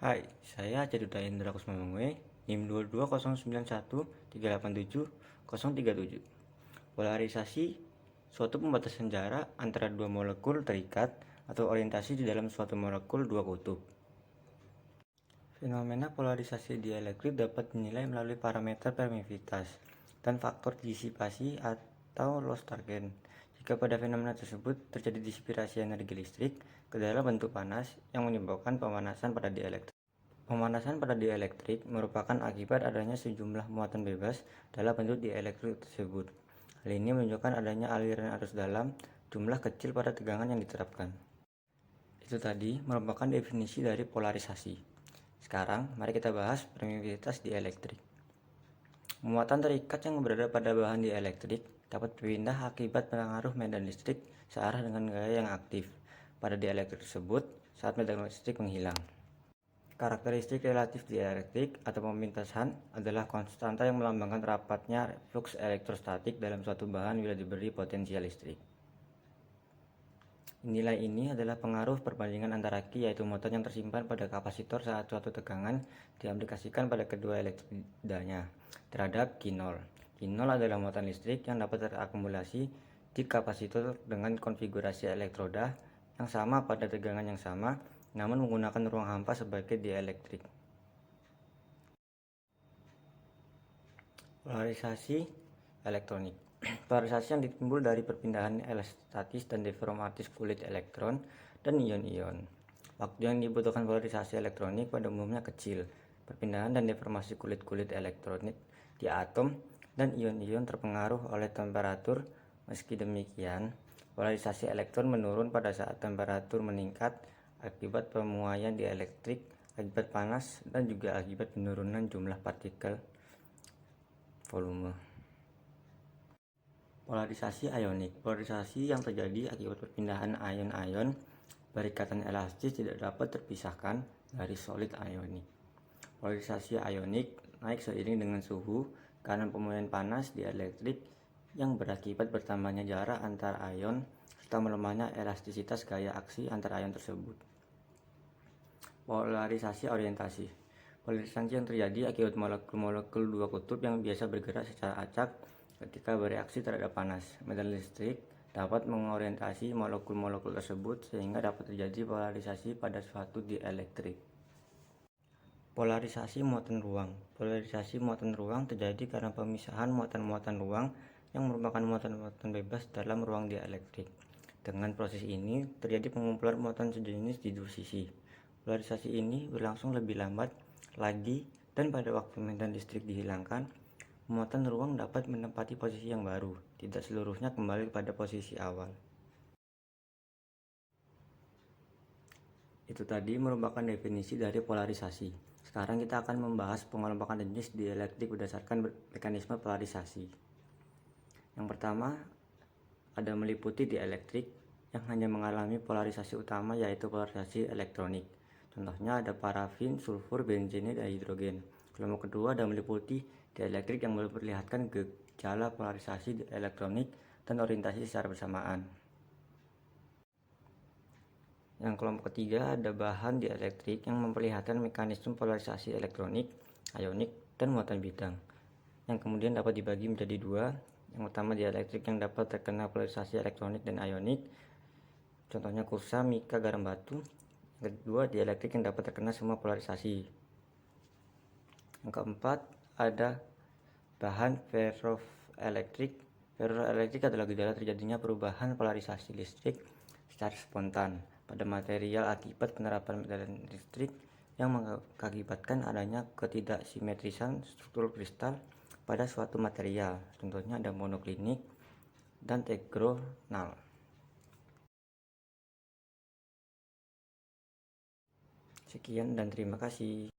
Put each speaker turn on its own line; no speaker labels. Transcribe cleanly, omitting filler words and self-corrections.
Hai, saya Caduta Indra Kusmamangwe, NIM 22091387037. Polarisasi suatu pembatasan jarak antara dua molekul terikat atau orientasi di dalam suatu molekul dua kutub. Fenomena polarisasi dielektrik dapat dinilai melalui parameter permeabilitas dan faktor disipasi atau loss target. Jika pada fenomena tersebut terjadi disipasi energi listrik ke dalam bentuk panas yang menyebabkan pemanasan pada dielektrik. Pemanasan pada dielektrik merupakan akibat adanya sejumlah muatan bebas dalam bentuk dielektrik tersebut. Hal ini menunjukkan adanya aliran arus dalam jumlah kecil pada tegangan yang diterapkan. Itu tadi merupakan definisi dari polarisasi. Sekarang, mari kita bahas permeabilitas dielektrik. Muatan terikat yang berada pada bahan dielektrik dapat berpindah akibat pengaruh medan listrik searah dengan gaya yang aktif pada dielektrik tersebut saat medan listrik menghilang. Karakteristik relatif dielektrik atau pemintasan adalah konstanta yang melambangkan rapatnya flux elektrostatik dalam suatu bahan bila diberi potensial listrik. Nilai ini adalah pengaruh perbandingan antara Q, yaitu muatan yang tersimpan pada kapasitor saat suatu tegangan diaplikasikan pada kedua elektrodanya, terhadap Q0. Q0 adalah muatan listrik yang dapat terakumulasi di kapasitor dengan konfigurasi elektroda yang sama pada tegangan yang sama, namun menggunakan ruang hampa sebagai dielektrik. Polarisasi elektronik. Polarisasi yang timbul dari perpindahan elastis dan deformatis kulit elektron dan ion-ion. Waktu yang dibutuhkan polarisasi elektronik pada umumnya kecil. Perpindahan dan deformasi kulit-kulit elektronik di atom dan ion-ion terpengaruh oleh temperatur. Meski demikian, polarisasi elektron menurun pada saat temperatur meningkat akibat pemuaian dielektrik, akibat panas, dan juga akibat penurunan jumlah partikel volume. Polarisasi ionik. Polarisasi yang terjadi akibat perpindahan ion-ion berikatan elastis tidak dapat terpisahkan dari solid ionik. Polarisasi ionik naik seiring dengan suhu karena pemuaian panas dielektrik yang berakibat bertambahnya jarak antar ion serta melemahnya elastisitas gaya aksi antar ion tersebut. Polarisasi orientasi. Polarisasi yang terjadi akibat molekul-molekul dua kutub yang biasa bergerak secara acak ketika bereaksi terhadap panas. Medan listrik dapat mengorientasi molekul-molekul tersebut sehingga dapat terjadi polarisasi pada suatu dielektrik. Polarisasi muatan ruang. Polarisasi muatan ruang terjadi karena pemisahan muatan-muatan ruang yang merupakan muatan-muatan bebas dalam ruang dielektrik. Dengan proses ini terjadi pengumpulan muatan sejenis di dua sisi. Polarisasi ini berlangsung lebih lambat lagi dan pada waktu medan listrik dihilangkan, muatan ruang dapat menempati posisi yang baru, tidak seluruhnya kembali pada posisi awal. Itu tadi merupakan definisi dari polarisasi. Sekarang kita akan membahas pengelompokan jenis dielektrik berdasarkan mekanisme polarisasi. Yang pertama, ada meliputi dielektrik yang hanya mengalami polarisasi utama, yaitu polarisasi elektronik. Contohnya ada parafin, sulfur, benzen, dan hidrogen. Kelompok kedua ada meliputi dielektrik yang memperlihatkan gejala polarisasi elektronik dan orientasi secara bersamaan. Yang kelompok ketiga ada bahan dielektrik yang memperlihatkan mekanisme polarisasi elektronik, ionik, dan muatan bidang, yang kemudian dapat dibagi menjadi dua. Yang pertama dielektrik yang dapat terkena polarisasi elektronik dan ionik, contohnya kursa, mika, garam batu. Yang kedua dielektrik yang dapat terkena semua polarisasi. Yang keempat ada bahan ferroelektrik. Ferroelektrik adalah gejala terjadinya perubahan polarisasi listrik secara spontan pada material akibat penerapan medan listrik yang mengakibatkan adanya ketidaksimetrisan struktur kristal pada suatu material. Contohnya ada monoklinik dan tetragonal. Sekian dan terima kasih.